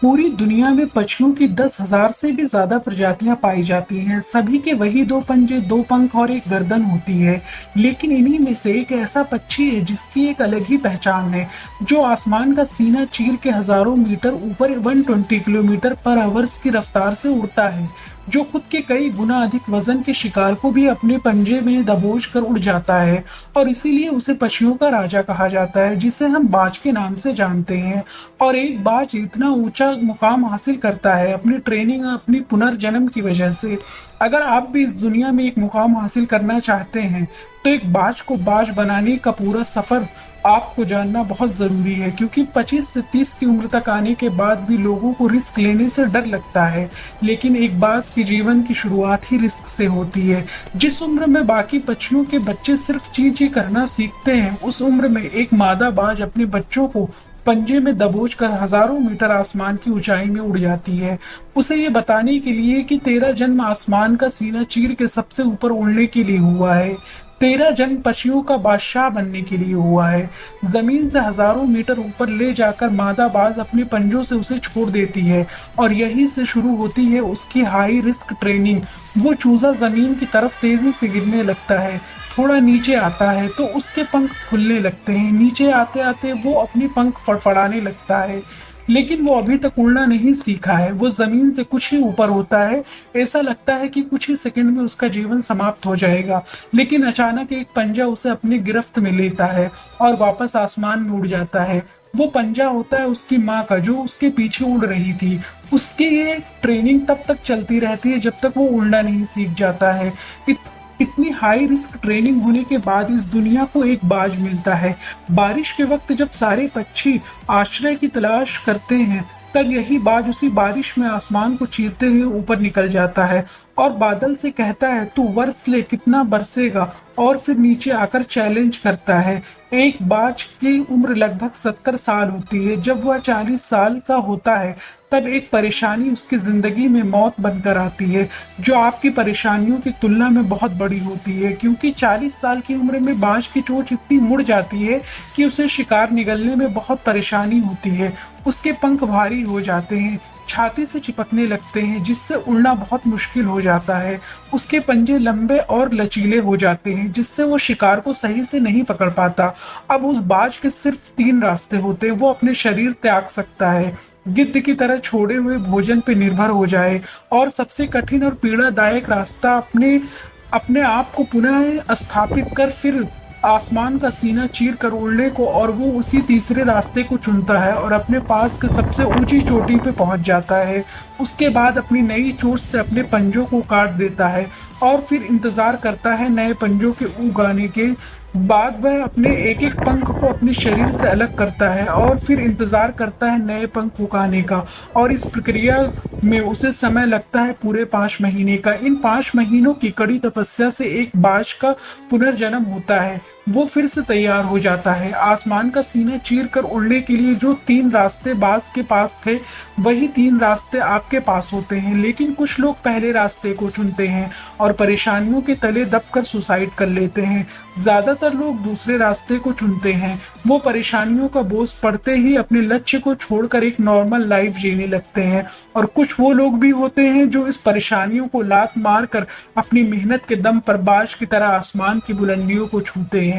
पूरी दुनिया में पक्षियों की 10,000 से भी ज्यादा प्रजातियां पाई जाती हैं। सभी के वही दो पंजे, दो पंख और एक गर्दन होती है। लेकिन इन्हीं में से एक ऐसा पक्षी है जिसकी एक अलग ही पहचान है, जो आसमान का सीना चीर के हजारों मीटर ऊपर 120 किलोमीटर पर आवर्स की रफ्तार से उड़ता है, जो खुद के कई गुना अधिक वजन के शिकार को भी अपने पंजे में दबोच कर उड़ जाता है। और इसीलिए उसे पक्षियों का राजा कहा जाता है, जिसे हम बाज के नाम से जानते हैं। और एक बाज इतना ऊंचा मुकाम हासिल करता है अपनी ट्रेनिंग, अपनी पुनर्जन्म की वजह से। अगर आप भी इस दुनिया में एक मुकाम हासिल करना चाहते हैं तो एक बाज को बाज बनाने का पूरा सफर आपको जानना बहुत जरूरी है, क्योंकि 25 से 30 की उम्र तक आने के बाद भी लोगों को रिस्क लेने से डर लगता है। लेकिन एक बाज के जीवन की शुरुआत ही रिस्क से होती है। जिस उम्र में बाकी पक्षियों के बच्चे सिर्फ ची ची करना सीखते हैं, उस उम्र में एक मादा बाज अपने बच्चों को पंजे में दबोच कर हजारों मीटर आसमान की ऊंचाई में उड़ जाती है, उसे ये बताने के लिए कि तेरा जन्म आसमान का सीना चीर के सबसे ऊपर उड़ने के लिए हुआ है। तेरा जन्म पक्षियों का बादशाह बनने के लिए हुआ है। जमीन से हजारों मीटर ऊपर ले जाकर मादा बाज अपने पंजों से उसे छोड़ देती है, और यहीं से शुरू होती है उसकी हाई रिस्क ट्रेनिंग। वो चूजा जमीन की तरफ तेजी से गिरने लगता है, थोड़ा नीचे आता है तो उसके पंख खुलने लगते हैं। नीचे आते आते वो अपनी पंख फड़फड़ाने लगता है, लेकिन वो अभी तक उड़ना नहीं सीखा है। वो जमीन से कुछ ही ऊपर होता है। ऐसा लगता है कि कुछ ही सेकंड में उसका जीवन समाप्त हो जाएगा, लेकिन अचानक एक पंजा उसे अपनी गिरफ्त में लेता है और वापस आसमान में उड़ जाता है। वो पंजा होता है उसकी माँ का, जो उसके पीछे उड़ रही थी। उसकी ये ट्रेनिंग तब तक चलती रहती है जब तक वो उड़ना नहीं सीख जाता है। इतनी हाई रिस्क ट्रेनिंग होने के बाद इस दुनिया को एक बाज मिलता है। बारिश के वक्त जब सारे पक्षी आश्रय की तलाश करते हैं, तब यही बाज उसी बारिश में आसमान को चीरते हुए ऊपर निकल जाता है और बादल से कहता है, तू वर्ष ले, कितना बरसेगा। और फिर नीचे आकर चैलेंज करता है। एक बाज की उम्र लगभग 70 साल होती है। जब वह 40 साल का होता है, तब एक परेशानी उसकी जिंदगी में मौत बनकर आती है, जो आपकी परेशानियों की तुलना में बहुत बड़ी होती है। क्योंकि 40 साल की उम्र में बाज की चोंच इतनी मुड़ जाती है कि उसे शिकार निगलने में बहुत परेशानी होती है। उसके पंख भारी हो जाते हैं, छाती से चिपकने लगते हैं, जिससे उड़ना बहुत मुश्किल हो जाता है। उसके पंजे लंबे और लचीले हो जाते हैं, जिससे वो शिकार को सही से नहीं पकड़ पाता। अब उस बाज के सिर्फ 3 रास्ते होते हैं। वो अपने शरीर त्याग सकता है, गिद्ध की तरह छोड़े हुए भोजन पर निर्भर हो जाए, और सबसे कठिन और पीड़ादायक रास्ता अपने अपने आप को पुनः स्थापित कर फिर आसमान का सीना चीर कर उड़ने को। और वो उसी तीसरे रास्ते को चुनता है और अपने पास के सबसे ऊंची चोटी पे पहुंच जाता है। उसके बाद अपनी नई चोंच से अपने पंजों को काट देता है और फिर इंतजार करता है नए पंजों के उग आने के बाद। वह अपने एक एक पंख को अपने शरीर से अलग करता है और फिर इंतजार करता है नए पंख उगाने का। और इस प्रक्रिया में उसे समय लगता है पूरे 5 महीने का। इन 5 महीनों की कड़ी तपस्या से एक बाज का पुनर्जन्म होता है। वो फिर से तैयार हो जाता है। आसमान का सीना चीर कर उड़ने के लिए जो 3 रास्ते बाज के पास थे, वही 3 रास्ते आपके पास होते हैं। लेकिन कुछ लोग पहले रास्ते को चुनते हैं और परेशानियों के तले दबकर सुसाइड कर लेते हैं। ज्यादातर लोग दूसरे रास्ते को चुनते हैं। वो परेशानियों का बोझ पड़ते ही अपने लक्ष्य को छोड़कर एक नॉर्मल लाइफ जीने लगते हैं। और कुछ वो लोग भी होते हैं जो इस परेशानियों को लात मार कर अपनी मेहनत के दम पर बाज की तरह आसमान की बुलंदियों को छूते हैं।